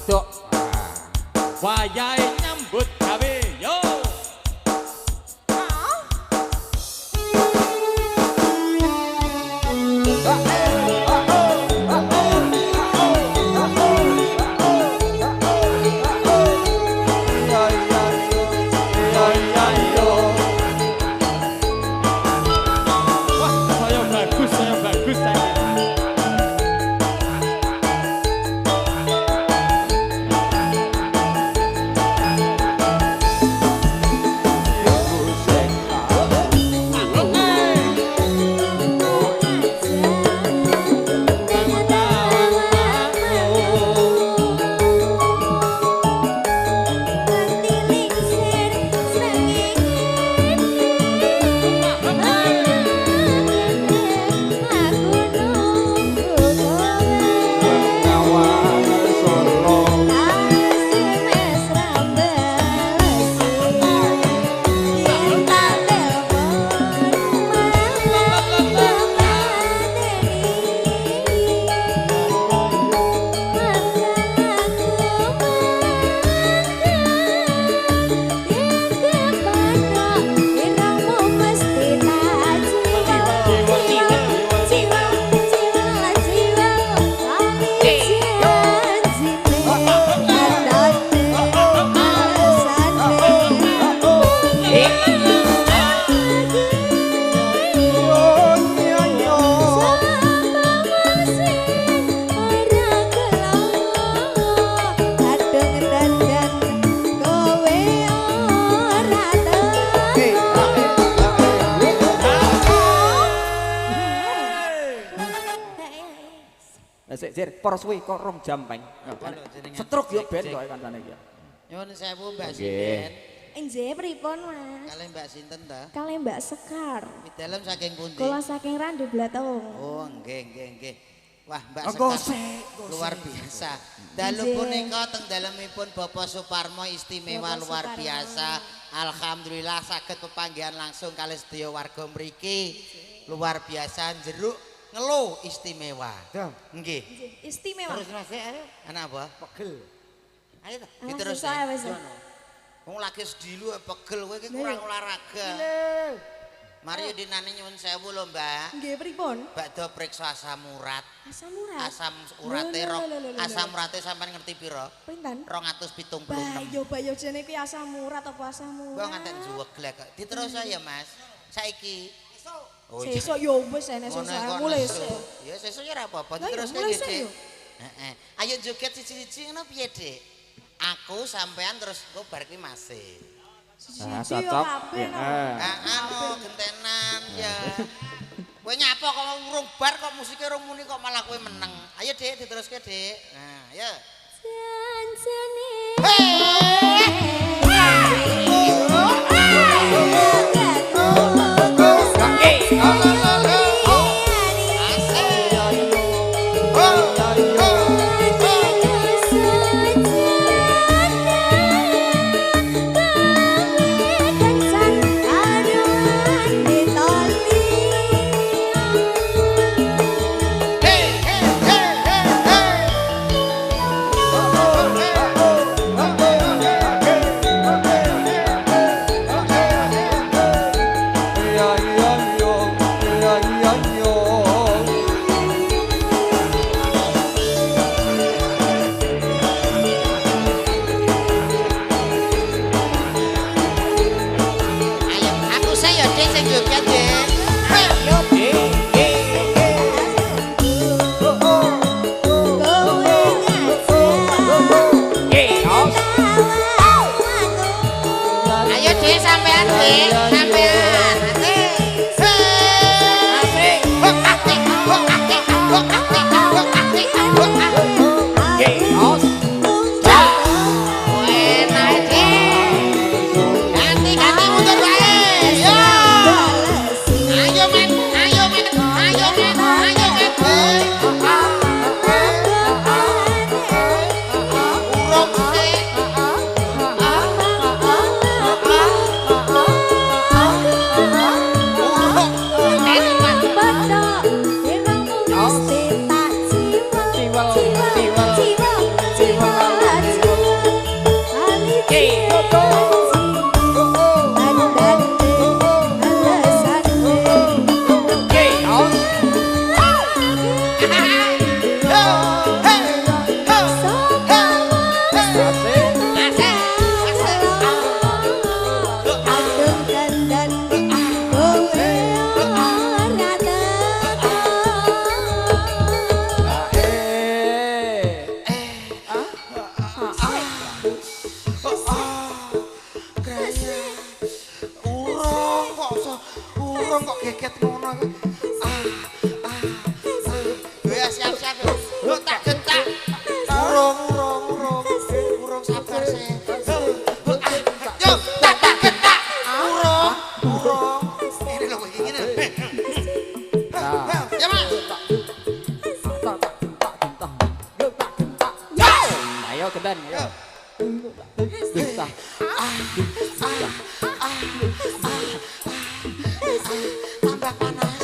Wadok. Wayahe nyambut gawe yo. Sik para suwi kok 2 jam peng. Setruk yo ben kok kancane iki. Nyuwun sewu Mbak Sinten. Nggih pripun Mas? Kalih Mbak Sinten ta? Kalih Mbak Sekar. Midalem saking pundi? Kula saking Randu Blatung. Oh, nggih. Wah, Mbak Sekar luar biasa. Dalu punika teng dalemipun Bapak Suparmo istimewa luar biasa. Alhamdulillah saged pepanggihan langsung kalih sedaya warga mriki. Luar biasa jeruk ngeluh istimewa. Nggih. Istimewa. Terus Mas, ayo. Anak apa? Pegel. Ayo ta, Terus diterus. saya wis. Wong lagi sedilu pegel kowe iki kurang olahraga. Mari dinane nyuwun sewu lho, Mbak. Nggih pripun? Bakdo priksa asam urat. Asam urat. Asam urate asam urate sampean ngerti pira? Pinten? 276. Bayo jane kuwi asam urat apa asam urat? Kok ngantek juweglek kok. Diterus saya, Mas. Saiki. Oh, sesuk yo wis enek sesuk mulai sesuk. Ya sesuk ya ora apa-apa. Diterus kaya Dik. Heeh. Ayo joget siji-siji ngono piye, Dik? Aku sampean terus engko bar kuwi masih. Siji yo kabeh. Anu gentenan ya. Kowe nyapa kok urung bar kok musike urung muni kok malah kowe meneng. Ayo Dik diteruske Dik. Nah, ya. Janjane. Hey! dandan ya. Bisa. Tambah panas.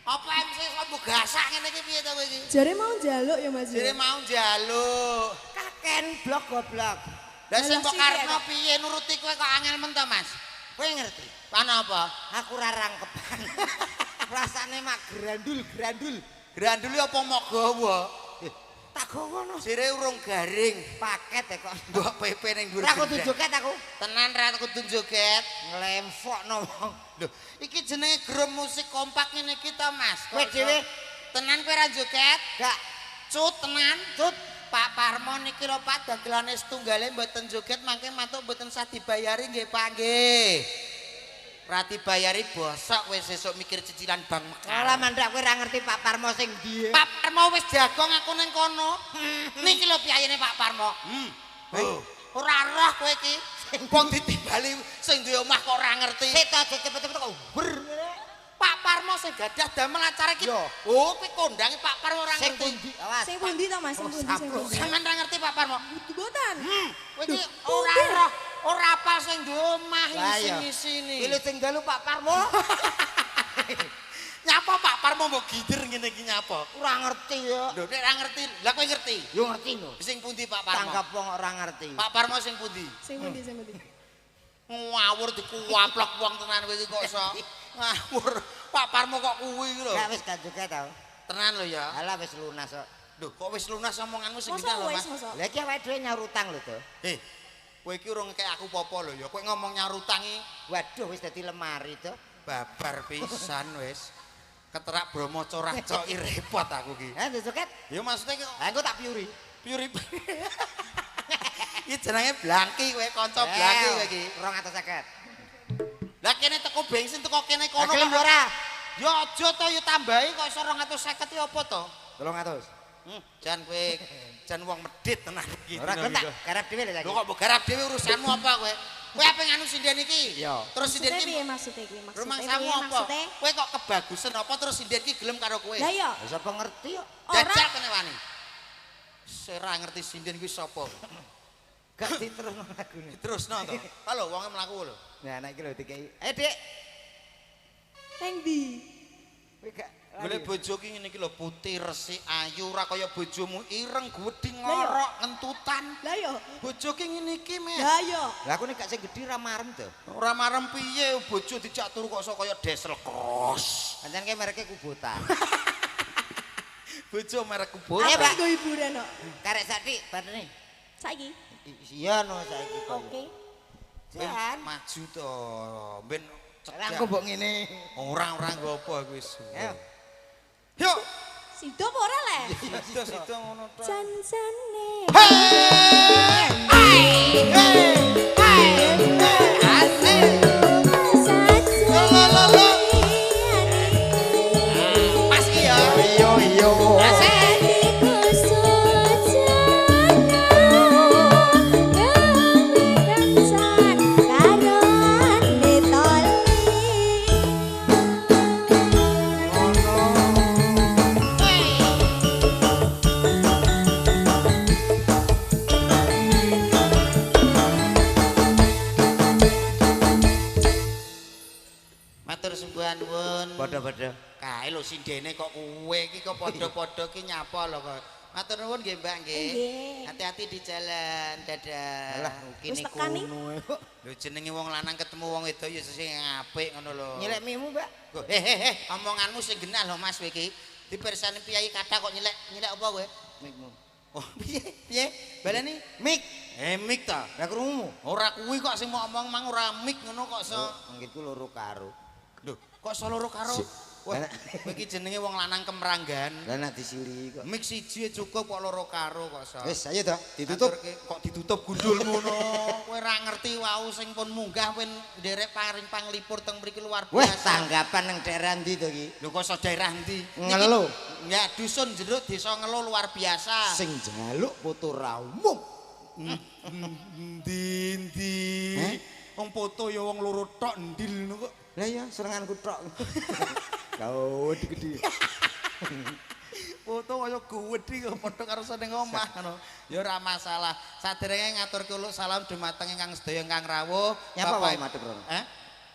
Apa MC sambo gasak ngene iki piye to kowe iki? Jare mau njaluk ya Mas. Jere mau njaluk. Kaken blok goblok. Lah sing Lah, mbok sih, karepno ya. piye nuruti kowe kok angel men to, Mas? Kowe ngerti? Pana apa? Aku ora rangkepan. Rasane mak grandul. Granduli apa magawa? Tak gono. Sire urung garing. Paket ya kok. Mbok PP ning dhuwur. Ora kudu joget aku. Tenan ra kudu joget. Nglempokno wong. Lho, iki jenenge grup musik kompak ngene iki to, Mas. Kowe dhewe tenan kowe ra joget? gak Cut tenan. cut. Pak Parmo niki lho Pak dagelane setunggale mboten joget mangke matuk mboten sah dibayari nggih Pak nggih. Ra dibayari bosok wis sesuk mikir cicilan bank mekar. Ora mandrak kowe ora ngerti Pak Parmo sing ndi. Pak Parmo wis jagong aku ning kono. Niki lho piyayene Pak Parmo. Ora roh kowe iki. Wong ditimbali sing duwe omah kok ora ngerti. Sik to cepet-cepet kok ber. Pak Parmo sing gadah damel acara iki. Yo. Oh, kuwi kondange Pak Parmo ora Sing ngerti. pundi? Awas. Sing pundi to Mas? Sing pundi? Sing pundi? Sampeyan ora ngerti Pak Parmo. Mboten. Kowe iki ora roh, ora apal sing duwe omah Lah iya. ngisi-ngisini. Iki lho sing dalu Pak Parmo. Nyapa Pak Parmo mbok gider ngene iki nyapa? Ora ngerti ya. Lho nek ora ngerti, lah kowe ngerti. Yo ngerti lho. Sing pundi Pak Parmo? Tangkap wong ora ngerti. Pak Parmo sing pundi? Sing pundi? Sing pundi? Ngawur dikuwaplok wong tenan kowe iki kok iso. Ngawur. Pak Parmo kok kuwi iki lho. Gak wis gak joget tau. Tenan lho ya. Alah wis lunas kok. Lho kok wis lunas omonganmu sing Mosok genah lho wis Mas. mosok. Lah iki awake dhewe nyaur utang lho to. Kowe iki urung ngekek aku apa lho ya. Kowe ngomong nyarutangi Waduh wis dadi lemari to. babar pisan wis. Keterak Bromo corak-coki repot aku ki. Ha joget. Ya maksudnya ki Ha engko tak piuri. piuri. Iki jenenge Blangki kowe kanca Blangki kowe iki. 250. Lah kene teko bensin teko kene kono. Gelem ora? Ya aja to ya tambahi kok iso 250 ya apa to? 300. Jan kowe jan wong medhit tenan iki. Ora gelem tak garap dhewe lho Lho saiki. kok mbok garap dhewe urusanmu apa kowe? Kowe apa nganu sinden iki? Iya. Terus sinden Maksudnya iki piye maksudnya iki? rumah Maksudnya samu piye apa? maksudnya? Kowe kok kebagusan apa terus sinden iki gelem karo kowe? Lah iya. Wis apa ngerti kok. Jajal kene wani. Ora ngerti sinden kuwi sapa. Gak diterusno lagune. Terusno to. Halo wonge mlaku lho. Nah nek iki lho dikei. Dik. Neng ndi? Kowe gak Golek bojo ki ngene iki lho putih resik ayu ora kaya bojomu ireng gwedhi Lah iya. ngorok ngentutan. Lah iya. Bojo ki ngene iki, Met. Lah iya. Lah aku nek gak sing gedhi ra marem to. Ora marem piye bojo dijak turu kok iso kaya desel kros. Pancen ki mereke kubutan. Bojo merek Iya, kubut. Pak. Apa nggo hiburan kok? Karek saiki batene. Saiki. Iya no saiki kok. Oke. Jan. Maju to. Ben Lah aku mbok ngene. ora nggo apa aku wis. Ayo. Yuk. Sido apa ora le? Sida ngono to. Jan-jane. Pas ki ya. Iya iya. Matur sembuhan nuwun. Padha-padha. Kae lho sindene kok kowe iki kok padha-padha ki nyapa lho kok. Matur nuwun nggih Mbak nggih. Nggih. Hati-hati di jalan. Dadah. Alah rugi Wis niku tekan nih? ngono. Lho jenenge wong lanang ketemu wong wedok ya sing apik ngono lho. Nyelek mimu, Mbak. Omonganmu sing genah lho Mas kowe iki. Dipirsani piyai kathah kok nyelek apa kowe? Mikmu. Oh, piye? Piye? Baleni Mik. mik ta. Lah krungu. Ora kuwi kok sing mau omong mang ora mik ngono kok iso. Anggitku loro karo. Lho, kok iso loro karo Wah, kowe iki jenenge wong lanang kemranggan. Lah nek disiri kok. Mik siji cukup kok loro karo kok so. Wis ayo to, ditutup. Kok ditutup gundul ngono. Kowe ora ngerti wau sing pun munggah pun nderek paring panglipur teng mriki luar Wah, biasa. tanggapan nang daerah ndi to iki? Lho kok iso daerah ndi? Ngelo. Ya dusun jeruk desa Ngelo luar biasa. Sing jaluk foto ra umum. Ndi. Wong foto ya wong loro tok ndil ngono kok. Lah iya, serenganku tok. Kau gede. Foto kaya gede kok padha karo seneng omah ngono. Ya ora masalah. Saderenge ngaturke uluk salam dumateng ingkang sedaya ingkang rawuh. Nyapa wae Bapak- madhep rono? Hah?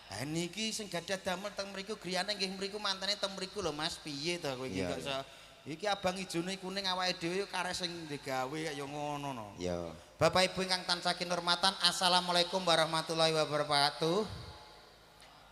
Ha niki sing gadah damel teng mriku griyane nggih mriku mantene teng mriku lho Mas. Piye to kowe iki Iya, kok iso iki abang ijone kuning awake dhewe karek sing digawe kaya ngono no. Ya. Bapak Ibu ingkang tansah kinurmatan, Assalamualaikum warahmatullahi wabarakatuh.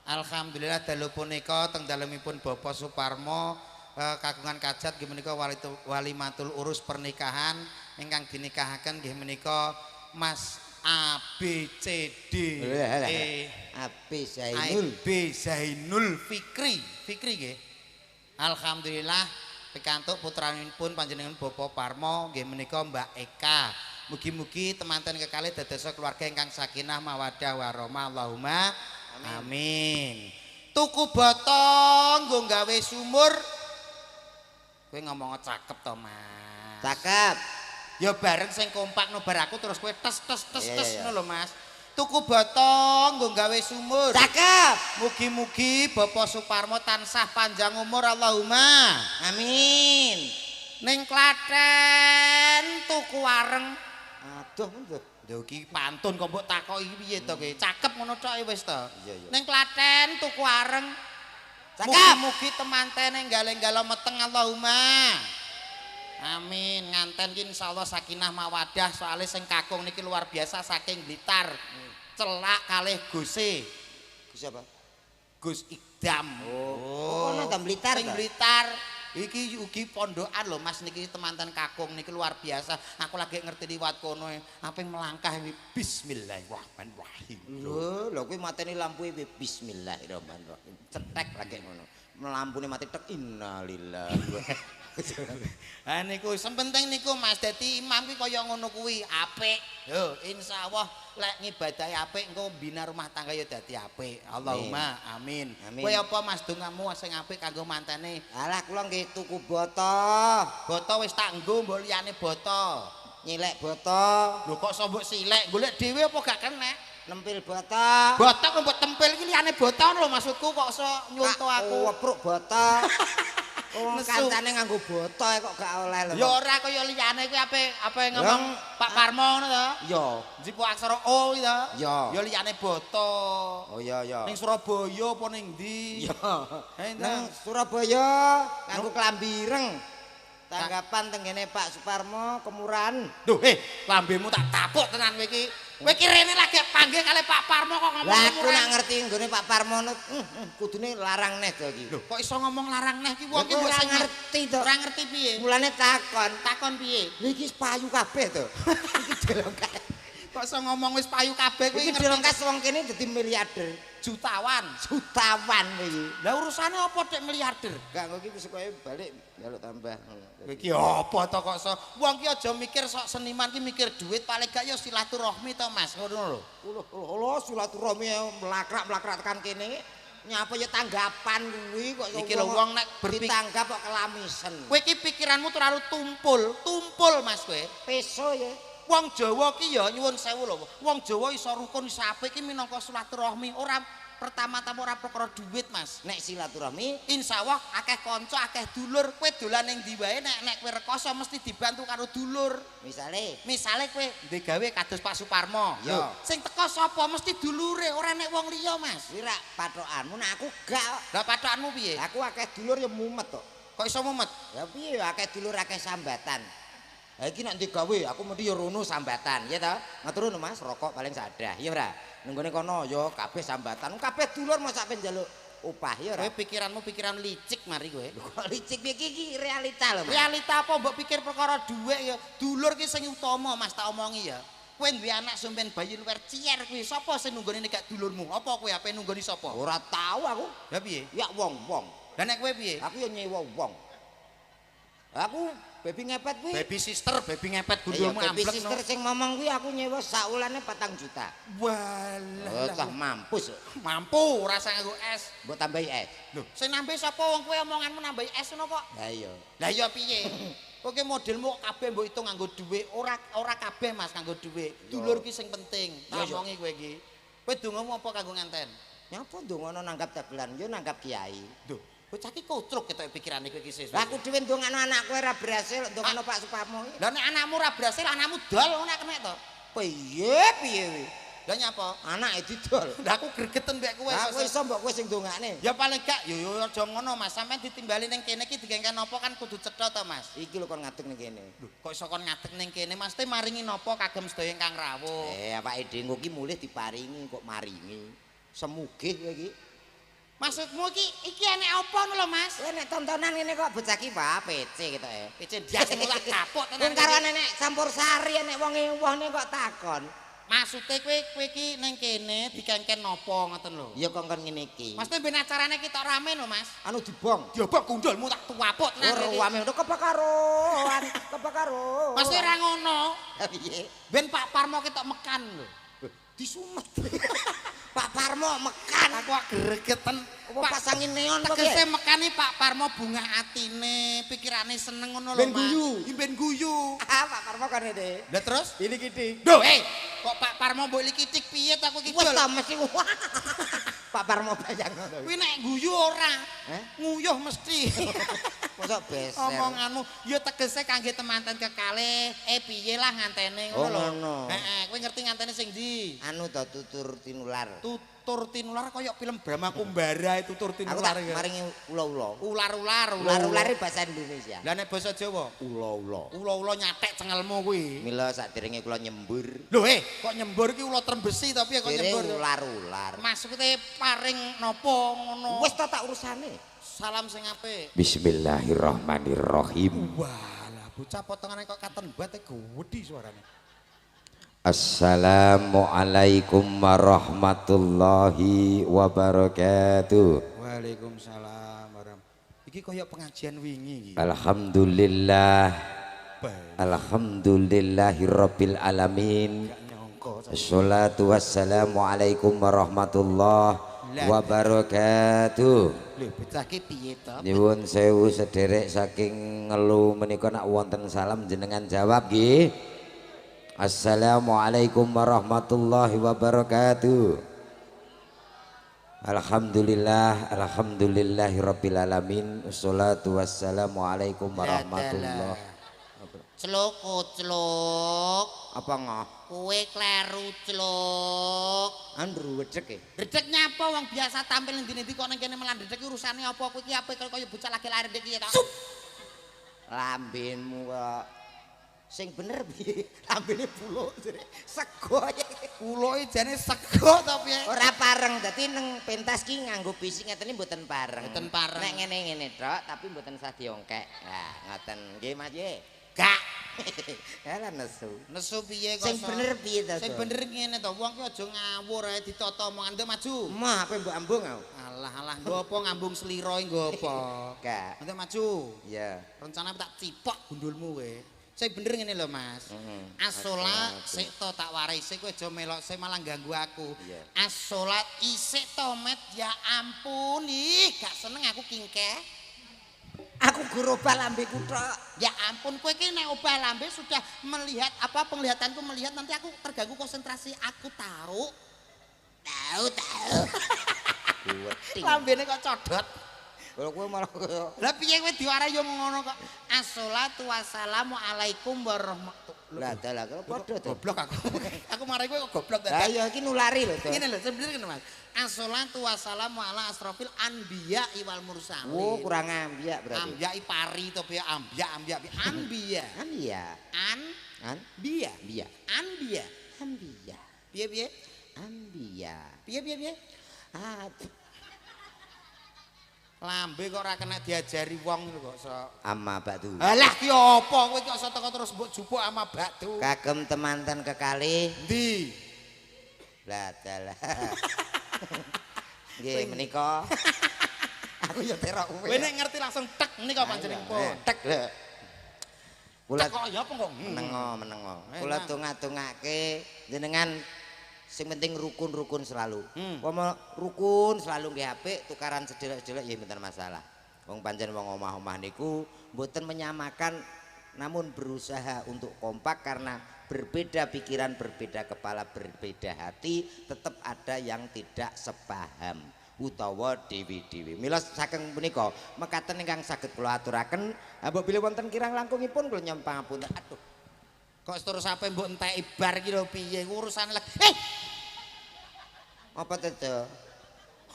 Alhamdulillah dalu punika teng dalemipun Bapak Suparmo kagungan kajat nggih menika walimatul urus pernikahan ingkang dinikahaken nggih menika Mas A B C D E Api Zainul. B Zainul Fikri nggih. Alhamdulillah pikantuk putranipun panjenengan Bapak Parmo nggih menika Mbak Eka. Mugi-mugi temanten kekalih dados keluarga ingkang sakinah mawaddah warahmah Allahumma amin. Tuku botong nggo gawe sumur. Kowe ngomong cakep to, Mas. Cakep. Ya bareng sing kompak no bar aku terus kowe tes Iya. ngono lho Mas. Tuku botong nggo gawe sumur. Cakep. Mugi-mugi Bapak Suparmo tansah panjang umur Allahumma. Amin. Ning Klaten tuku wareng. Aduh, mendur. Lho iki pantun kok mbok takoki iki piye to kowe? Cakep ngono tok wis to. Iya. Ning Klaten tuku wareng. Cakep. Mugi-mugi temantene nggale-nggalo meteng Allahumma. Amin. Nganten ki insyaallah sakinah mawadah soalnya sing kakung niki luar biasa saking Blitar. Celak kalih Guse. Gus apa? Gus Ikdam. Oh, ono ta Blitar Sing ta? Blitar. Iki ugi pondokan lho Mas niki temanten kakung niki luar biasa. Aku lagi ngerti liwat kono ape melangkah bismillahirrahmanirrahim. Lho kuwi mateni lampu bismillahirrahmanirrahim. Cetek lagi ngono. Lampune mati tek innalillahi. Ha niku sepenting niku Mas dadi imam ki kaya ngono kuwi apik. Yo insyaallah lek ngibadahi apik engko bina rumah tangga ya dadi apik. Allahumma amin. Amin. Kowe apa Mas dongamu sing apik kanggo mantene? Alah kula nggih tuku boto. Boto wis tak nggo mbok liyane boto. Nyilek boto. Lho kok iso mbok silek golek dhewe apa gak kenek? Nempil boto. Boto kok mbok tempel iki liyane boto lho maksudku kok iso nyuntuh aku. Wepruk boto. Oh, Nesu. kancane nganggo boto kok gak oleh lho. Ya ora kaya liyane kuwi ape ngomong Pak Parmo ngono to? Ya. Jiku aksara O iki to? Ya. Ya liyane boto. Oh iya ya. Ning Surabaya apa ning ndi? Ya. Heh, Nang Surabaya nganggo klambi ireng. Tanggapan tenggene Pak Suparmo kemuran. Duh, lambemu tak tapuk tenan kowe iki. Kowe iki rene lagi panggil kali Pak Parmo kok ngomong Lah aku kemuran. nak ngerti nggone Pak Parmo kudune larang neh to iki. Lho, kok iso ngomong larang neh iki wong iki Ora mbok ngerti to. Ora ngerti piye? Mulane takon. Takon piye? Lha iki payu kabeh to. Iki delongkas. Kok iso ngomong wis payu kabeh kuwi Iki ngerti delongkas wong kene dadi miliarder. jutawan. Jutawan iki. Lah urusane apa tek miliarder? Gak kok iki wis koyo balik njaluk tambah. Kowe iki apa to kok iso? Wong ki aja mikir sok seniman ki mikir duit paling gak ya silaturahmi to Mas, ngono lho. Lho silaturahmi mlakrak-mlakrak tekan kene. Nyapa ya tanggapan kuwi kok Iki lho wong nek berpikir ditanggap kok kelamisen. kowe iki pikiranmu terlalu tumpul Mas kowe. Peso ya. Wong Jawa ki ya nyuwun sewu lho. Wong Jawa iso rukun iso apik ki minangka silaturahmi, ora pertama-tama ora perkara duit Mas. Nek silaturahmi Insyaallah akeh kanca, akeh dulur, kowe dolan ning ndi wae nek kowe rekoso mesti dibantu karo dulur. Misale kowe ndek gawe kados Pak Suparmo. Yo. Sing teko sapa mesti dulure, ora nek wong liya Mas. kuwi rak pathokanmu nek aku gak. Lah patokanmu piye? Aku akeh dulur ya mumet kok. Kok iso mumet? Ya piye akeh dulur akeh sambatan. Ha iki nek digawe aku mesti ya rono sambatan, ya ta? Ngatur nuwun Mas, rokok paling sadah, ya ora? Nenggone kono ya kabeh sambatan. Kabeh dulur mosok pen njaluk upah ya ora? Kowe pikiranmu pikiran licik mari kowe. Kok licik piye iki realita lho, Mas. Realita apa mbok pikir perkara dhuwit ya. Dulur ki sing utama Mas tak omongi ya. Kowe duwe anak sampean bayi luwer cier kuwi sapa sing nunggoni nek gak dulurmu? Apa kowe ape nunggoni sapa? Ora tahu aku. Lah piye? Ya wong-wong. Lah nek kowe piye? Aku ya nyewa wong. Aku baby ngepet kuwi. Baby sister, baby ngepet Iya, gundulmu baby amblek sister sing ngomong kuwi aku nyewa sakulane 4 juta. Walah. Wah, mampus. Mampu rasa nganggo es. Mbok tambahi es. Lho, sing nambahi sapa wong kowe omonganmu nambahi es ngono kok. Lah iya. Lah ya piye? Kowe modelmu kabeh mbok hitung nganggo dhuwit, ora kabeh Mas nganggo dhuwit. Dulur ki sing penting. Tak omongi kowe iki. Kowe dongamu apa kanggo nganten? Nyapa ndongono nanggap dagelan yo nanggap kiai. Lho, bocah ki kocruk ketok pikirane kowe iki sesuk. Lah aku dhewe ndongano anakku ora berhasil, ndongano Pak Suparmo. Lah nek anakmu ora berhasil, anakmu dol ngono nek kena to. Piye kuwi? Lah nyapa? Anake didol. Lah aku gregeten mbek kowe. Lah kowe iso mbok kowe sing ndongakne. Ya paling gak yo aja ngono Mas, sampean ditimbali ning kene iki digengken napa kan kudu cetha to Mas. Iki lho kon ngadeg ning kene. Lho, kok iso kon ngadeg ning kene Mas, te maringi napa kagem sedaya ingkang rawuh. Awake dhewe ki mulih diparingi kok maringi. Semugih kowe iki. Maksudmu iki enek apa ngono lho Mas? Kowe nek tontonan ngene kok bocah ki wae PC gitu ya. PC dias mulak kapok tenan. Wong karo nenek campur sari enek wong ewone kok takon. Maksude kowe iki ning kene digengken napa ngoten lho. Ya kok kon ngene iki. Mas te ben acarane ki tok rame lho Mas. Anu dibong. Diobok gundulmu tak tuwapuk tenan. Ora wame ngono kepakaroan, kepakaroan. Mas ora ngono. Piye? Ben Pak Parmo ketok mekan lho. Disumet. Pak Parmo mekan. Aku gregeten. Apa pasangin neon kok tegese piye? mekane Pak Parmo bunga atine, pikirane seneng ngono lho Ben Mas. guyu. Ben guyu. Pak Parmo kan ini. Lah terus? Ini kitik. Duh, kok Pak Parmo mbok likitik piye ta aku iki Wes dol. ta mesti Pak Parmo bayang ngono. Kuwi nek guyu ora. Heh? Nguyuh mesti. Mosok beser. Omonganmu ya tegese kangge temanten kekalih. Piye lah ngantene ngono lho. Oh, ngono. Heeh, kowe ngerti ngantene sing ndi? Anu to tutur tinular. Tutur tinular kaya film Brahma Kumbara tutur Aku tinular tak ya. maringi ula-ula. Ular-ular. Ular-ular bahasa Indonesia. Lah nek basa Jawa? Ula-ula. Ula-ula nyatek cengelmu kuwi. Mila sakderenge kula nyembur. Lho kok nyembur ki ula trembesi tapi kok Kene nyembur. ular-ular. Maksudnya paring napa ngono? Wis ta tak urusane. Salam sing apik. Bismillahirrahmanirrahim. Walah, bocah potongane kok katen bate gedhi suarane. Assalamualaikum warahmatullahi wabarakatuh. Waalaikumsalam warahmatullahi. Iki kaya pengajian wingi iki. Alhamdulillah. Alhamdulillahirabbil alamin. Gak nyangka. Assalatu wassalamu alaikum warahmatullahi wabarakatuh. Lho, bocah ki piye to? Nyuwun sewu sederek saking ngelu menika nak wonten salam jenengan jawab nggih. Assalamualaikum warahmatullahi wabarakatuh. Alhamdulillah, alhamdulillahirabbil alamin. Wassalatu wassalamu alaikum warahmatullahi. Celuk. Apa ngoh? Kowe kleru celuk. Andru wedek e. Redek nyapa wong biasa tampil ning ndi-ndi kok ning kene melan redek urusane apa kowe iki apa kaya bocah lagi lahir iki to? Lambinmu kok sing bener piye? Lambene buluk sego ya. Puloke jane sego to piye? Ora pareng, dadi nang pentas ki nganggo bisi ngeten mboten pareng. Mboten pareng. Nek ngene-ngene tok, tapi mboten usah diongkek. Nah, ngoten. Nggih, Mas nggih. Gak. Ala nesu. Nesu piye kok? Sing bener piye to? Sing bener ngene to, wong ki aja ngawur ae ditata omongan ndek maju. Mah apa mbok ambung aku? Alah, nggo apa ngambung slira nggo apa? Gak. Ndek maju. Iya. Rencana tak cipok gundulmu kowe. Sing bener ngene lho Mas. Asolat sik to tak warai sik kowe aja melok sik malah ganggu aku. Asolat isik to Met ya ampun ih gak seneng aku kingkeh. Aku guru obah lambeku tok. Ya ampun kowe iki nek obah lambe sudah melihat apa penglihatanku melihat nanti aku terganggu konsentrasi aku tahu. Tahu. Lambene kok codot. Kalau kowe malah kaya Lah piye kowe diwarai yo ngono kok. Assalatu wassalamu alaikum warahmatullahi. lah dalah kalau padha to. Goblok aku. Aku marai kowe kok goblok Lah dadak. iya iki nulari lho to. Ngene lho, sebenarnya ngene Mas. Assalatu wassalamu ala asrofil anbiya wal mursalin. Oh, kurang ambiak berarti. Ambiya pari to piye ambiya anbiya. Kan iya. Biya. Biya. Anbiya. Ambiya. Piye? Ambiya. Piye? Ah, Lambe kok ora kena diajari wong kok sok. amma batu. Alah ki apa kowe kok iso teko terus mbok jupuk ama batu. Kagem temanten kekalih. Ndi? Lah dalah. Nggih menika Aku ya terok kowe. Kowe nek ngerti langsung tek nika panjenengan. Tek lho. Kula Tek kok ya apa kok? menengo. Kula tunga-tungake jenengan sing penting rukun-rukun selalu. Wong rukun selalu nggih apik, tukaran sedelok-sedelok ya mboten masalah. Wong pancen wong omah-omah niku mboten menyamakan namun berusaha untuk kompak karena berbeda pikiran, berbeda kepala, berbeda hati, tetap ada yang tidak sepaham utawa dewi-dewi. Mila saking punika mekaten ingkang saged kula aturaken, mbok bilih wonten kirang langkungipun kula nyuwun pangapunten. Aduh. Kok terus sampe mbok entek bar iki lho piye urusan lagi. Apa to?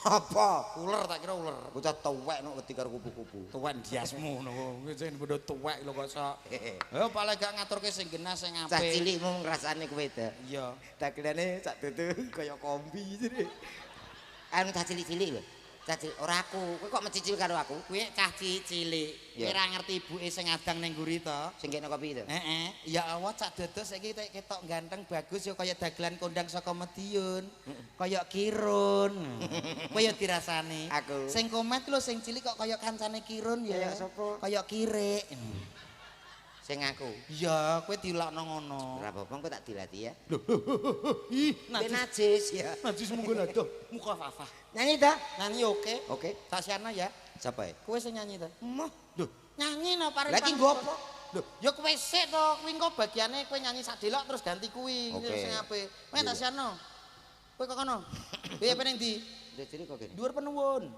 Apa? Uler tak kira uler. Bocah tuwek nek wedi karo kupu-kupu. Tuwek ndiasmu ngono. Kuwi sing padha tuwek lho kok sok. Ya paling gak ngaturke sing genah sing apik. Cah cilikmu ngrasane kowe to. Iya. Dagelane sak dudu kaya kombi jene. Anu cah cilik-cilik lho. Cah cilik ora aku. Kowe kok mencicil karo aku? Kuwi cah cilik. Ora ngerti ibuke sing adang ning nguri to. Sing kene kopi to. Heeh. Ya Allah cak dados saiki ketok ganteng bagus ya kaya dagelan kondang saka Madiun. Kaya Kirun. Kowe ya dirasani. Aku. Sing komet lho sing cilik kok kaya kancane Kirun ya. Kaya sapa? Kaya Kirik. Sing aku. Iya, kowe dilakno ngono. Ora apa-apa kok tak dilatih ya. Ih, Najis ya. najis munggo aduh, muka Fafa. Nyanyi ta? Nyanyi oke. Oke. Tasiana ya. Siapa ya? Kowe sing nyanyi ta? Moh. Lho, nyanyi no paring. Lagi nggo apa? Lho, ya kowe sik to, kuwi engko bagiane kowe nyanyi sak delok terus ganti kuwi Oke. sing apik. Kowe Tasiana. Kowe kok kono. Piye peneng ndi? Jadi kok gini. Dhuwur penuwun.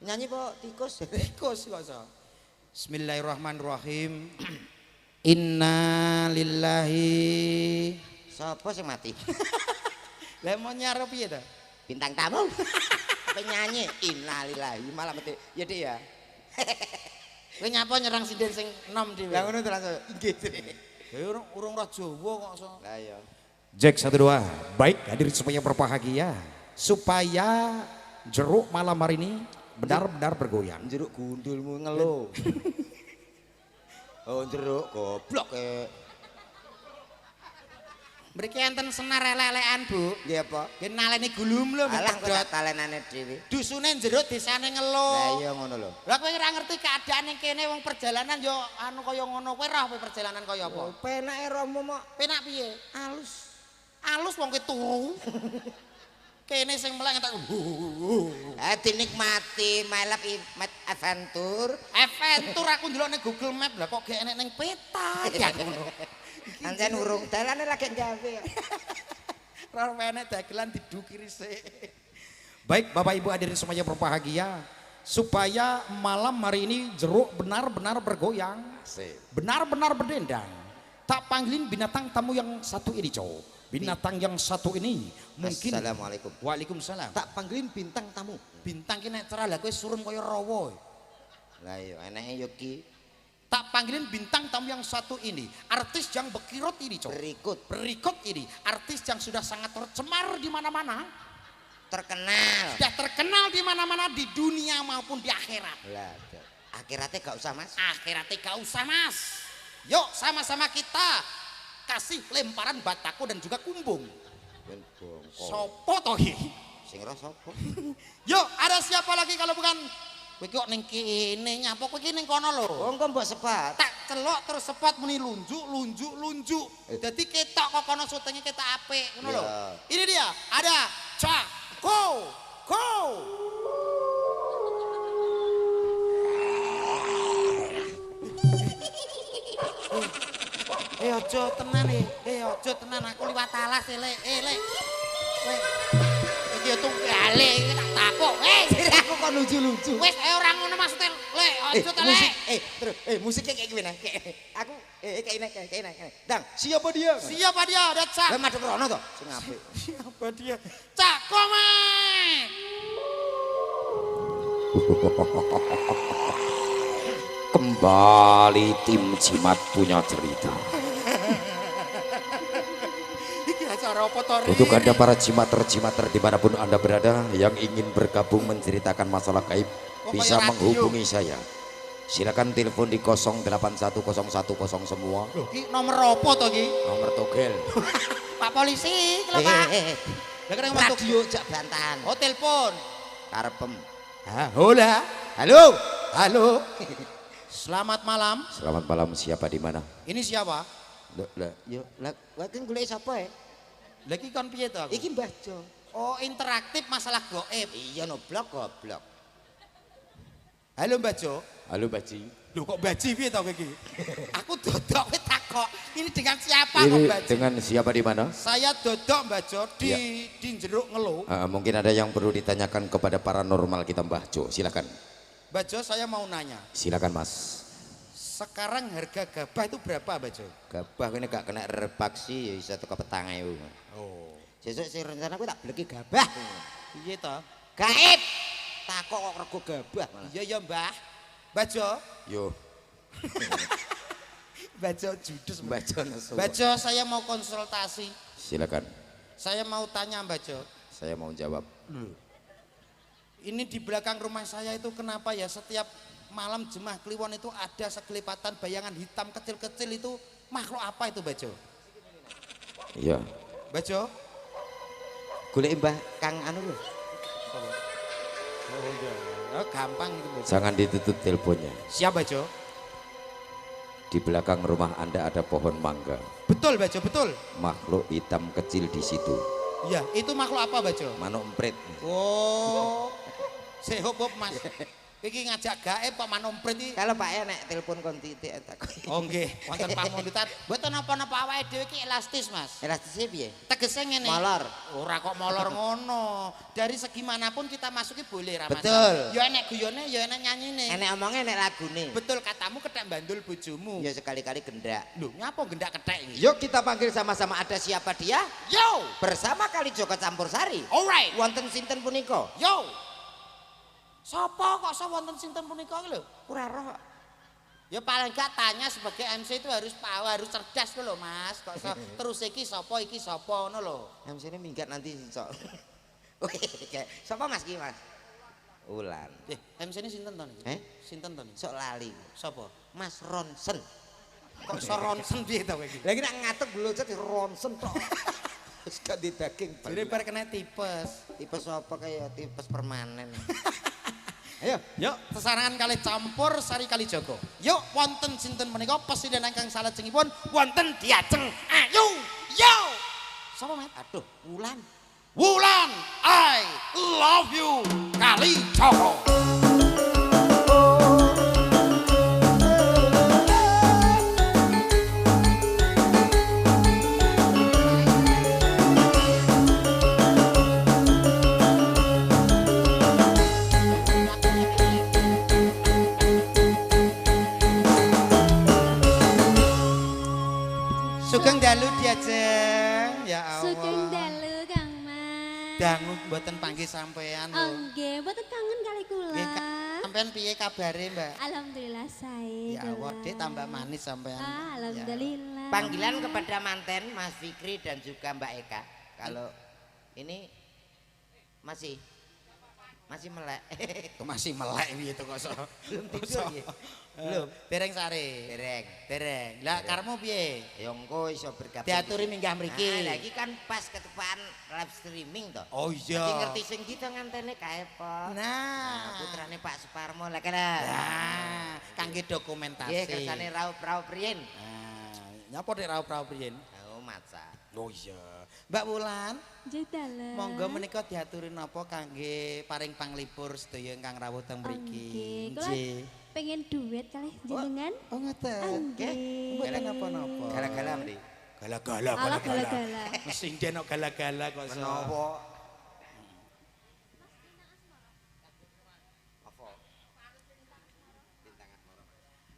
Nyanyi kok tikus. Tikus kok iso. Bismillahirrahmanirrahim. Inna lillahi. Siapa sing mati? Lah mau nyarep piye to? Bintang tamu. Penyanyi innalillahi malah mati. Ya Dik ya. Kowe nyapa nyerang sinden sing enom dhewe. Lah ngono terus inggih. Ya urung roh Jawa kok iso. Lah ya. Jack 12. Baik hadirin semuanya berbahagia supaya jeruk malam hari ini benar-benar bergoyang. Jeruk gundulmu ngeluh. Oh jeruk goblok Mriki enten senar elek-elekan, Bu. Nggih apa? Nggih naleni gulum lho Alah kok medhot. tak talenane dhewe. Dusune jeruk desane Lah ngeluh. iya ngono lho. Lah kowe ora ngerti keadaan ning kene wong perjalanan yo anu kaya ngono. Kowe roh kowe perjalanan kaya apa? Penake romo mok Penak piye? alus. Alus wong kowe turu. Kene sing melek entek. Dinikmati my love adventure. Adventure aku ndelok ning Google Map lah kok gak enek ning peta. Ya ngono. Anjen urung dalane lagi gawe. Ora enek dagelan didukiri sik. Baik Bapak Ibu hadirin semuanya berbahagia supaya malam hari ini jeruk benar-benar bergoyang, benar-benar berdendang. Tak panggilin binatang tamu yang satu ini cowok. Binatang yang satu ini mungkin. Assalamualaikum. Waalaikumsalam. Tak panggilin bintang tamu. Bintang ki nek cerah lah kowe surun kaya rawa. Lah iya enake yo ki Tak panggilin bintang tamu yang satu ini, artis yang bekirot ini cowok. Berikut ini, artis yang sudah sangat tercemar di mana-mana. terkenal. Sudah terkenal di mana-mana di dunia maupun di akhirat. Lah, akhiratnya gak usah Mas. Akhiratnya gak usah Mas. Yuk sama-sama kita kasih lemparan batako dan juga kumbung. Ben bongko. Sopo tohi? Sing ora sapa? Yuk, ada siapa lagi kalau bukan kowe kok ning kene nyapa kowe iki ning kono lho. Oh, engko mbok sepat. Tak celok terus sepot muni lunjuk. Jadi ketok kok kono syutingnya kita apik ngono lho. Iya. Ini dia, ada Cak Go. Ojo tenan aku liwat alas Lek. Lek. Kowe iki yo tunggale iki tak takok. Aku kok lucu-lucu. Wis ora ngono maksudnya Lek, ojo ta Lek. Terus musiknya kayak gimana? Aku kayak ini. Dang, siapa dia? Siapa dia? Ada Cak. Lah madhep rono to, sing apik. Siapa dia? Cak Kome. Kembali tim Jimat punya cerita. Iki acara apa to? Untuk Anda para jimater-jimater dimanapun Anda berada yang ingin bergabung menceritakan masalah gaib bisa menghubungi saya. Silakan telepon di 081010 semua. Iki nomor apa to iki? Nomor togel. Pak polisi, lho Pak. Lah kena masuk Radio jak bantahan. oh telepon. Karepem. Hola. Halo. Halo. Selamat malam. Selamat malam, siapa di mana? Ini siapa? Yo, lah kan golek sapa ya? Lagi kon piye to aku? Iki Mbah Jo. Oh, interaktif masalah goib. Iya no blok goblok. Halo Mbak Jo. Halo Baji. Loh kok Baji piye to kowe iki? Aku dodok kowe takok. Ini dengan siapa kok Ini Mbak Jo? dengan siapa di mana? Saya dodok Mbak Jo di Ya. di Jeruk Ngelo. Mungkin ada yang perlu ditanyakan kepada paranormal kita Mbah Jo. Silakan. Mbak Jo, saya mau nanya. Silakan Mas. Sekarang harga gabah itu berapa Mbak Jo? Gabah ini gak kena repaksi ya bisa tuh ke petang ayo. Oh. Sesuk sing rencana aku tak bleki gabah. Iya toh? Gaib. Takok kok rego gabah malah. Iya ya Mbah. Mbak Jo. Yo, Mbak Jo judes. Mbah Jo nesu. Mbak Jo, saya mau konsultasi. Silakan. Saya mau tanya Mbak Jo. Saya mau jawab. Ini di belakang rumah saya itu kenapa ya setiap malam Jemaah Kliwon itu ada sekelipatan bayangan hitam kecil-kecil itu makhluk apa itu Mbak Jo? Iya. Mbak Jo? Golek Mbah Kang anu lho. Oh, gampang itu Mbak Jo. Jangan ditutup teleponnya. Siapa Mbak Jo? Di belakang rumah Anda ada pohon mangga. Betul Mbak Jo, betul. Makhluk hitam kecil di situ. Iya, itu makhluk apa Mbak Jo? Manuk emprit. Oh, sehop Mas. Iki ngajak gaib Pak Manomprit iki. Kalau Pak nek telepon kon titik tak. Oh nggih, wonten pamundutan. Mboten napa-napa awake dhewe iki elastis, Mas. Elastisnya piye? Tegese ngene. Molor. Ora kok molor ngono. Dari segi manapun kita masuki boleh ra Mas. Betul. Ya enek guyone, ya enek nyanyine. Enek omongnya enek lagune. Betul katamu ketek bandul bojomu. Ya sekali-kali gendak. Lho, nyapa gendak ketek iki? Yuk kita panggil sama-sama ada siapa dia? Yo. Bersama Kali Joko Campursari. Alright. Wonten sinten punika? Yo. Sapa kok wonten sinten punika iki lho? Ora roh. Ya paling gak tanya sebagai MC itu harus cerdas lho Mas. Kok terus iki sapa ngono lho. MC ini minggat nanti sok. Sapa Mas ki Mas? Ulan. MC ini sinten to niki? Sinten to niki? Sok lali. Sapa? Mas Ronsen. Kok iso Ronsen piye to kowe iki? Lah iki nek ngatek blocet Ronsen tok. Wis gak di daging. Jadi bar kena tipes. Tipes apa kayak tipes permanen. Ayo, Yuk, sesarangan kali campur Sari Kali Joko. Yuk, wonten sinten menika presiden ingkang salajengipun wonten diajeng. Ayo, yo. Sapa, Met? aduh, Ulan. Wulan, I love you Kali Joko. Sugeng dalu diajeng. Ya Allah. Sugeng dalu Kang Mas. Dangu mboten panggih sampean lho. Nggih, mboten kangen kali kula. Nggih, sampean piye kabare, Mbak? Alhamdulillah saya. Ya Allah, Dek tambah manis sampean. Alhamdulillah. Panggilan kepada manten Mas Fikri dan juga Mbak Eka. Kalau ini masih melek. Masih melek piye to kok. Belum tidur ya. Belum, dereng sare. Dereng. Lah karmu piye? Ya engko iso bergabung. Diaturi minggah mriki. Lah iki kan pas ketepaan live streaming to. Oh iya. Jadi ngerti sing kita ngantene kae po. Nah, putrane Pak Suparmo lah kena. nah, kangge dokumentasi. Nggih kersane raup-raup riyen. Nah, nyapa dek raup-raup riyen? Oh maca. Oh iya. Mbak Wulan, Jadalah. monggo menika diaturi napa kangge paring panglipur sedaya ingkang rawuh teng mriki. Nggih, kula pengen duet kali jenengan. Oh ngoten. Nggih. Mboten napa-napa. Gala-gala mriki. Gala-gala. Ala gala-gala. Mesti ndeno gala-gala kok. So. Menapa?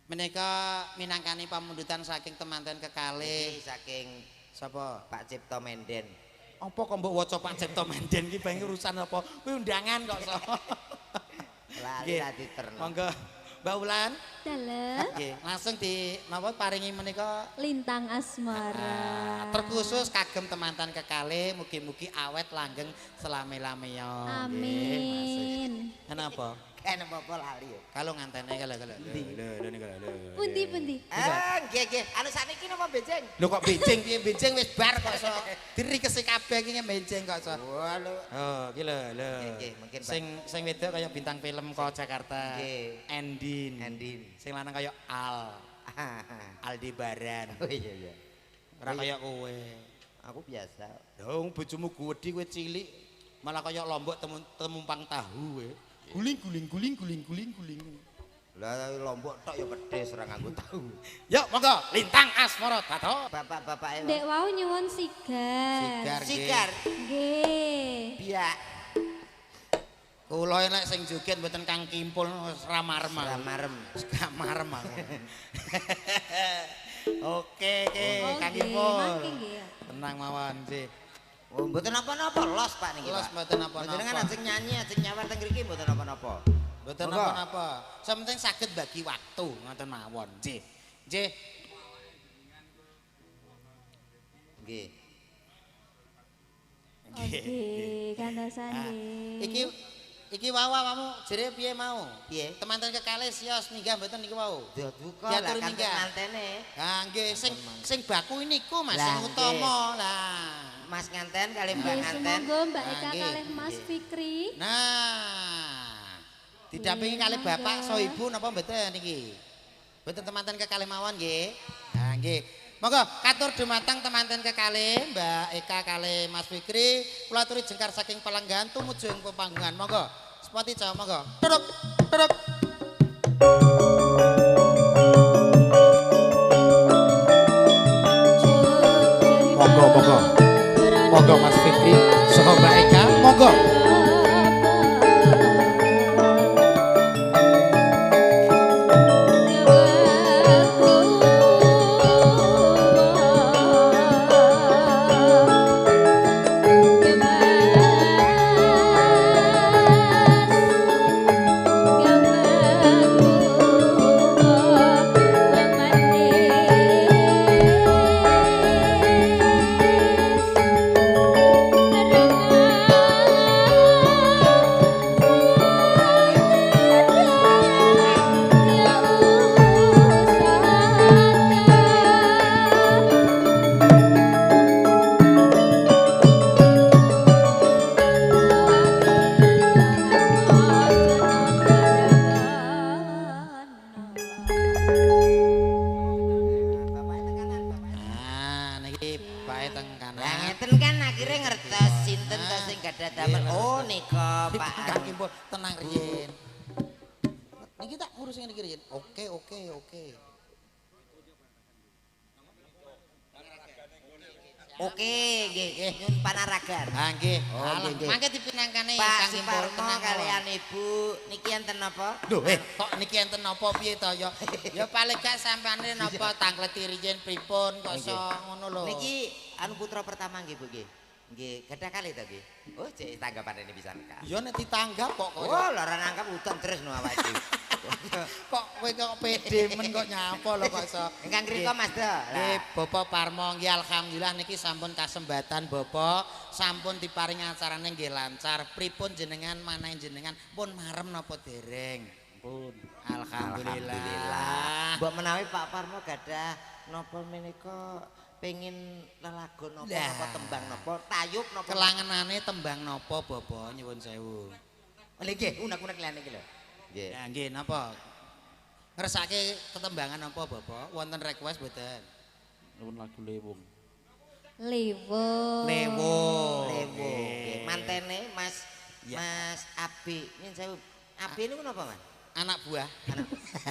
Menika minangkani pamundutan saking temanten kekalih Iki saking sapa? Pak Cipto Menden. Apa kok mbok waca Pak Cipto Menden iki pengen urusan apa? Kuwi undangan kok so. Lali Nggih. ra diterno. Monggo Mbak Wulan. Dalah. Nggih, langsung di napa paringi menika Lintang asmara. terkhusus kagem temanten kekalih mugi-mugi awet langgeng selame-lameya. Amin. Kenapa? apa lali ya. Kalau ngantene kalau. Lho niku lho. Pundi. Nggih. Anu sakniki napa benjing? Lho kok benjing piye benjing wis bar kok iso dirikesi kabeh iki benjing kok iso. Wah lho. Oh, iki lho. Nggih, mungkin Pak. Sing wedok kaya bintang film kok Jakarta. Nggih. Endin. Sing lanang kaya Aldebaran. Oh iya. Ora kaya kowe. Aku biasa. Dong bojomu gedhi kowe cilik malah kaya lombok temumpang tahu kowe. Guling. Lah lombok tok ya pedes ora nganggo tahu. Yuk monggo lintang asmara tato. Bapak-bapak Dek wau nyuwun sigar. Sigar. Nggih. Biak. Kula nek sing joget mboten Kang Kimpul wis ramarem. Gak marem aku. Oke, Kang Kimpul. Mangke nggih. Tenang mawon sih. Oh, mboten napa-napa los Pak niki. Los mboten napa-napa. Jenengan ajeng nyanyi, ajeng nyawer teng mriki mboten napa-napa. Mboten napa-napa. Sementing saged bagi waktu ngoten mawon. Nggih. Nggih. Oke, kandasan nggih. Iki wawamu jere piye mau? Piye? Temanten kekalih sios minggah mboten niku wau. Duka Diatur lah kan minggah. ngantene. Ha nggih sing baku niku Mas Lah, sing utama lah. Mas nganten kali Mbak Nggih, nganten. semoga Mbak Eka Nggih. kalih Mas Fikri. Nah. Didampingi kalih Nggih, bapak monggo. so ibu napa mboten niki? Mboten temanten kekalih mawon nggih. Nah nggih. Monggo katur dumateng temanten kekalih Mbak Eka kalih Mas Fikri, kula aturi jengkar saking Palenggan tumuju ing pepanggungan. Monggo. Sepati Jawa monggo. Truk. Monggo Mas Fikri saha Mbak Eka, monggo. Nah niki bae teng kanan. Lah ngeten kan akhire ngertos sinten to sing gadah damel. Oh nika Pak. Kang Kimpul tenang riyin. Niki tak ngurusi niki riyin. Oke. Oke, nggih, nyun panaragan. Ah nggih. Oh, nggih, nggih. Mangke dipinangkane Pak Kang Kimpul Suparmo tenang kalian Ibu niki enten napa? Lho, kok niki enten napa piye to ya? Ya paling gak sampane napa tangkleti riyin pripun kok iso ngono lho. Niki anu putra pertama nggih Bu nggih. Nggih, gadah kali to nggih. Oh, cek tanggapan ini bisa nikah. Ya nek ditanggap kok Oh, kok. lho ora nangkap udan terus no awake dhewe. Kok kowe kok pede men kok nyapa lho kok iso. Ingkang krika Mas Do. Nggih, Bapak Parmo nggih alhamdulillah niki sampun kasembatan Bapak, sampun diparingi acarane nggih lancar. Pripun jenengan manahe jenengan pun marem napa dereng? Pun. Alhamdulillah. Mbok menawi Pak Parmo gadah napa menika pengin lelagon napa tembang napa tayub napa Kelangenane tembang napa Bapak nyuwun sewu. nggih unek-unek liyane iki lho. Nggih. Ya nggih napa? Ngersake ketembangan napa Bapak? Wonten request mboten? Nuwun lagu lewung. Lewo. Nggih. Mantene Mas Abi. Nyun sewu. Abi niku napa, Mas? Anak buah.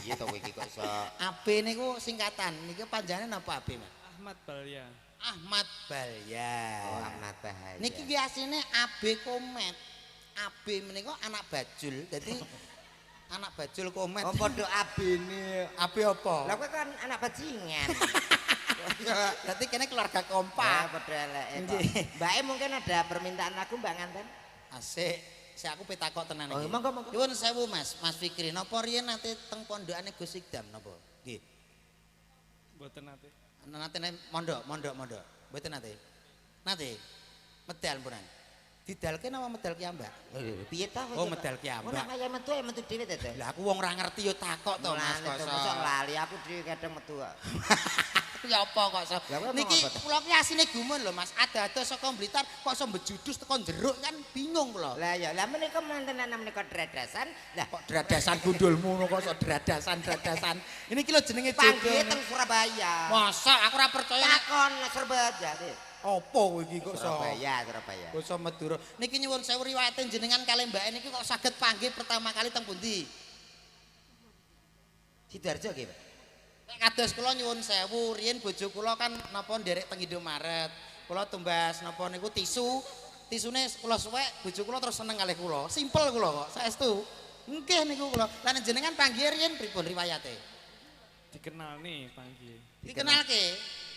Iya to iki kok iso. AB niku singkatan. Niki panjenengan napa AB, Mas? Ahmad Balya. Ahmad Balya. Oh, Ahmad Bahaya. Niki ki asline AB Komet. AB menika anak bajul. Dadi anak bajul Komet. Oh, padha abine. AB apa? Lah kowe kan anak bajingan. Berarti kene keluarga Pak, kompak. padha eleke kok. Nggih. Mbake mungkin ada permintaan lagu Mbak nganten. Asik. Saya aku petakok tenan Oh, iki. monggo. Nyuwun sewu Mas Fikri. Napa riyen nate teng pondokane Gus Ikdam napa? Nggih. Mboten nate. Nate mondok. Mboten nate. Nate. Medal punan. Didalke napa medal kiambak? Piye ta? Oh, medal kiambak. Ora kaya metu dhewe to. Lah aku wong ora ngerti yo takok to Mas Mosok Koso. lali aku dhewe kadang metu kok. Ya apa kok so? Lah, kowe Niki ngomong apa, kula ki asine gumun lho Mas. Ada saka Blitar kok iso mbejudus teko jeruk kan bingung kula. Lah ya, lah menika mantenan menika dradasan. Lah Kok dradasan gundulmu ngono kok iso dradasan. Ini ki lho jenenge panggihe jodoh. teng Surabaya. Masa aku ora percaya nek Takon Surabaya. apa kowe iki kok iso. Surabaya. Kok iso Madura. Niki nyuwun sewu riwayate jenengan kalih Mbak niki kok saged panggih pertama kali teng pundi? Sidoarjo nggih, Pak. Nek kados kula nyuwun sewu, riyen bojo kula kan napa nderek teng Indomaret. Kula tumbas napa niku tisu. Tisune kula suwek, bojo kula terus seneng kalih kula. Simpel kula kok, saestu. Nggih niku kula. Lah jenengan panggih riyen pripun riwayate? Dikenal nih panggil. Dikenalke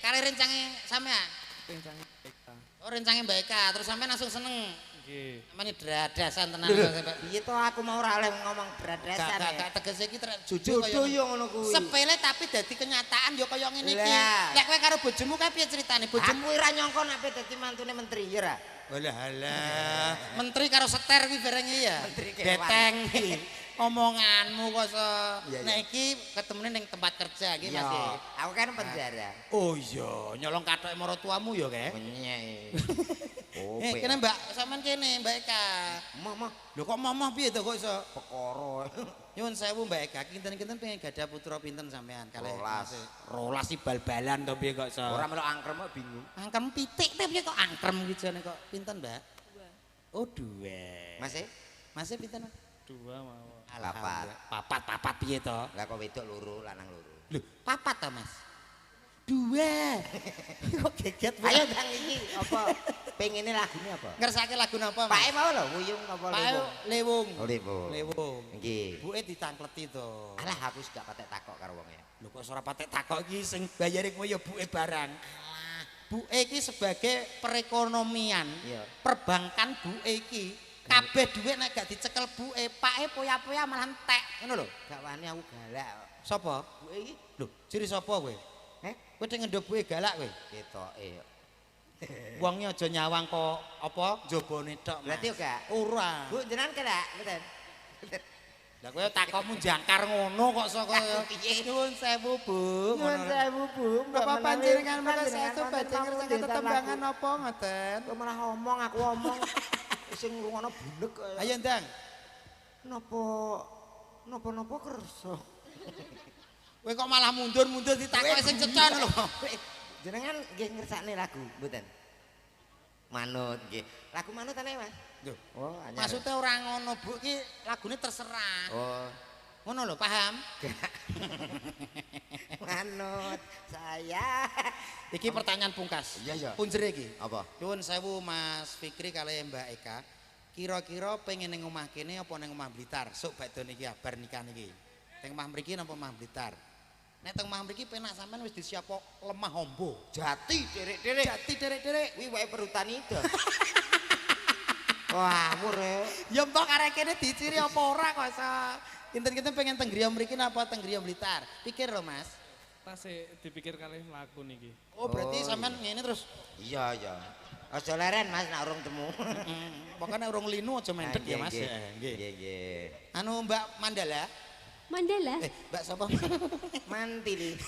kali rencange sampean. Rencana kita. Oh rencane Mbak Eka, terus sampean langsung seneng. Nggih. Namanya dradasan tenan sampean. Piye to aku mau ora oleh ngomong bradasan ya. Gak tegese iki jujur Jodoh kaya yo ngono kuwi. sepele tapi dadi kenyataan yo kaya ngene iki. Lah. Nek kowe karo bojomu kae piye ceritane? Bojomu Bojomu ora nyangka nek dadi mantune menteri ya ra. Walah halah. Menteri karo seter kuwi bareng ya. Menteri kewan. Beteng iki. Omonganmu kok so. Iya, Nek iki ketemune ning tempat kerja iki Mas. Iya, aku kan penjara. Oh iya, nyolong kathoke maratuamu ya kae. Menyek. Kene Mbak, sampean kene Mbak Eka. Mama Lho kok mamah piye to kok iso? perkara. Nyuwun sewu Mbak Eka, kinten-kinten pengen gadah putra pinten sampean kalih. 12. Rolas si bal-balan to piye kok iso? Ora melok angkrem kok bingung. Angkrem pitik tapi piye kok angkrem gitu kok pinten Mbak? Oh 2. Mas Masih pinten? 2 mau. Alhamdulillah. Papat piye to? Lah kok wedok loro, lanang loro. Lho, papat to Mas? 2. Kok geget Ayo Bang iki apa? Pengene lagune apa? ngersake lagu napa Mas? Pake mau lho wuyung apa Pak lewung? Lewung. Oh, lewung. Lewung. Nggih. Buke ditangkleti to. Alah aku gak patek takok karo wong ya. Lho kok ora patek takok iki sing bayare kowe ya buke barang. Buke iki sebagai perekonomian. Iya. Perbankan buke iki kabeh dhuwit nek gak dicekel buke, pake poya-poya malah entek. Ngono lho. Gak wani aku galak kok. Sapa? Buke iki Lho, ciri sapa kowe? Kowe ning ngendho buke galak kowe. ketoke. Wonge aja nyawang kok apa njabane tok. Mas. Berarti yo gak. Ora. Bu jenengan galak, mboten. Lah kowe takokmu jangkar ngono kok saka Piye? nyuwun sewu, Bu. Nyuwun sewu, Bu. Bapak panjenengan menawi saestu badhe ngersakaken tetembangan apa ngoten? Kok malah ngomong aku ngomong sing ngrungokno bunek kok. Ayo ndang. Napa kersa. Kowe kok malah mundur-mundur ditakoki sing cecon lho. Jenengan nggih ngersakne lagu mboten? Manut nggih. Lagu manut ana Mas? Lho, Oh, anyar. maksudnya ora ngono, Bu. Iki lagune terserah. Oh, Ngono lho, paham? manut saya. Iki pertanyaan pungkas. Iya, iya. Punjere iki. Apa? Nyuwun sewu Mas Fikri kali Mbak Eka. Kira-kira pengen ning omah kene apa ning omah Blitar? Sok badhe niki bar nikah niki. Teng omah mriki napa omah Blitar? Nek teng omah mriki penak sampean wis disiap lemah hombo. Jati derek-derek. Jati derek-derek. Kuwi wae perhutani itu. Wah, mure. Ya mbok arek kene diciri apa ora kok iso. Kinten-kinten pengen teng griya mriki napa teng griya Blitar? Pikir lho Mas. Tasih dipikir kalih laku niki. Oh berarti Oh, sampean ngene terus. Iya, iya. Aja leren Mas nek urung temu. Pokoknya urung linu aja mendek ya Mas. Nggih, Nggih. nggih. Anu Mbak Mandala. Mandala, Mbak sapa? Mantil.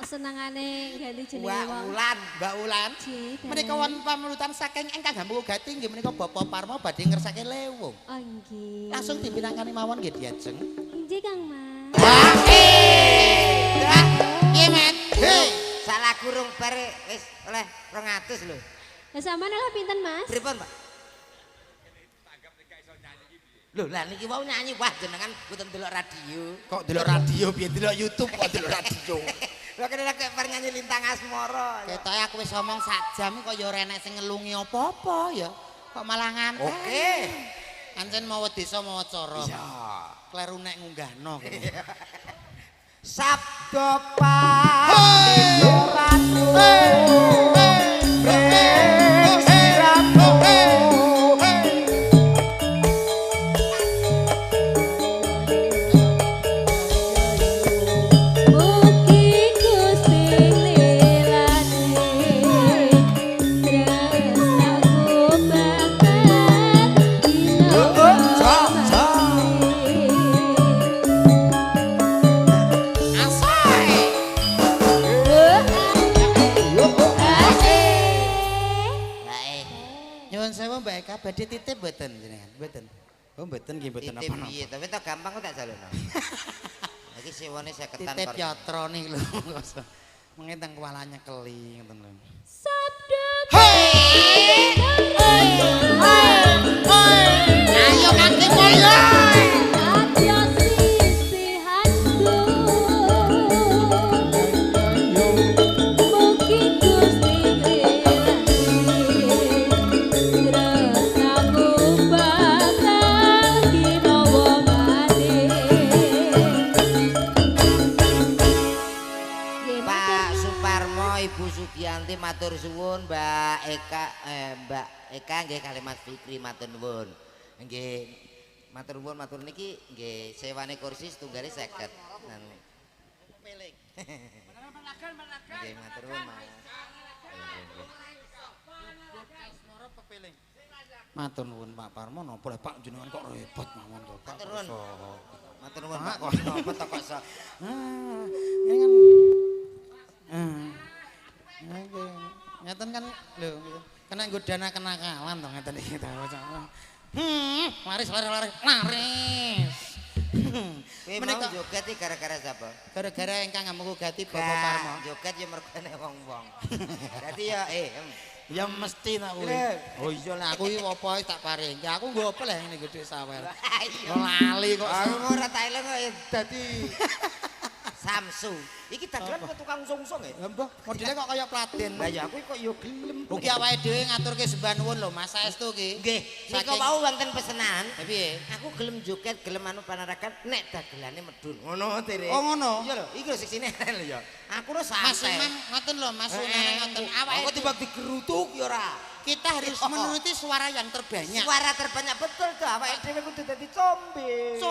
senengane ganti jenenge Wah, wong. Ulan. Mbak Ulan. Cih, Menika wonten pamulutan saking ingkang Hambu Gati nggih menika Bapak Parmo badhe ngersake lewung. Oh nggih. Langsung dipinangkani mawon nggih diajeng. Inggih Kang Mas. Piye, Met? Hei. Salah gurung bare wis oleh 200 lho. Lah sampean lha pinten Mas? Pripun, Pak? Lho, lah niki wau nyanyi wah jenengan mboten delok radio. Kok delok radio piye delok YouTube kok delok radio. Lha kene lek bar nyanyi Lintang Asmara. Ketoke aku wis ngomong sak jam kok ya ora enek sing ngelungi apa-apa ya. Kok malah ngantek. Oke. Ancen mawa desa mawa cara. Iya. Kleru nek ngunggahno. Sabda panjuratu. Siramu. Mugi Gusti lelane tresnaku Nuwun sewu Mbak Eka badhe titip mboten jenengan? Mboten. Oh mboten nggih mboten Titip apa-apa. piye to? Wis to gampang kok tak jalono. Iki sewane 50-an Titip kor. yatra nih lho. Mengke teng kuala nyekeli ngoten lho. Sabda Ayo kaki mulya. Adya sisihanku Mugi Gusti ngelati tresnamu bakal ginawa maneh. Nggih, Pak Suparmo, Ibu Sugiyanti matur suwun, Mbak Eka nggih kalih Mas Fikri matur nuwun. Nggih matur nuwun matur niki nggih sewane kursi setunggale 50. Peling. Nggih matur nuwun Mas. Matur nuwun Pak Parmo napa lho Pak jenengan kok repot mawon to Pak. Matur nuwun. Matur nuwun Pak, Pak. Napa to kok sok. Ini kan ngeten kan lho kena nggo dana kenakalan to ngeten iki to. Laris. Kowe mau Menika joget iki gara-gara sapa? gara-gara ingkang ngamukugati Bapak Parmo. Joget ya mergane wong-wong. Dadi ya Ya mesti nak kuwi. Oh iya lah aku iki apa tak paring. Ya aku nggo apa lah ngene gede sawer. Lali kok. Aku ora tak eling kok dadi Samsu. Iki dagelan kok tukang sungsung ya. Ya mbah, modele kok kaya platin. Lah ya aku kok yo gelem. Mugi awake dhewe ngaturke sembah nuwun lho Mas Saestu ki. Nggih, nika Saking- wau wonten pesenan. Piye? Aku gelem joget, gelem anu panarakan nek dagelane medun. Ngono Tere. Oh ngono. Iya lho, iki lho siksine lho ya. Aku ora Mas santai. Imam ngoten lho Mas Sunana ngoten. Awake Aku tiba digerutuk ya ora. kita harus menuruti suara yang terbanyak. Suara terbanyak betul tuh, awake dhewe kudu dadi combe.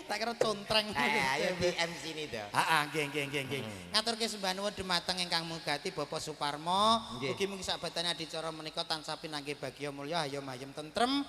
Tak kira contreng. Ayo di MC ini tuh. Heeh, nggih. Ngaturke sembah nuwun dumateng ingkang mugati Bapak Suparmo. Nggih. Mugi-mugi sabatane adicara menika tansah pinanggih bagya mulya hayam ayem tentrem.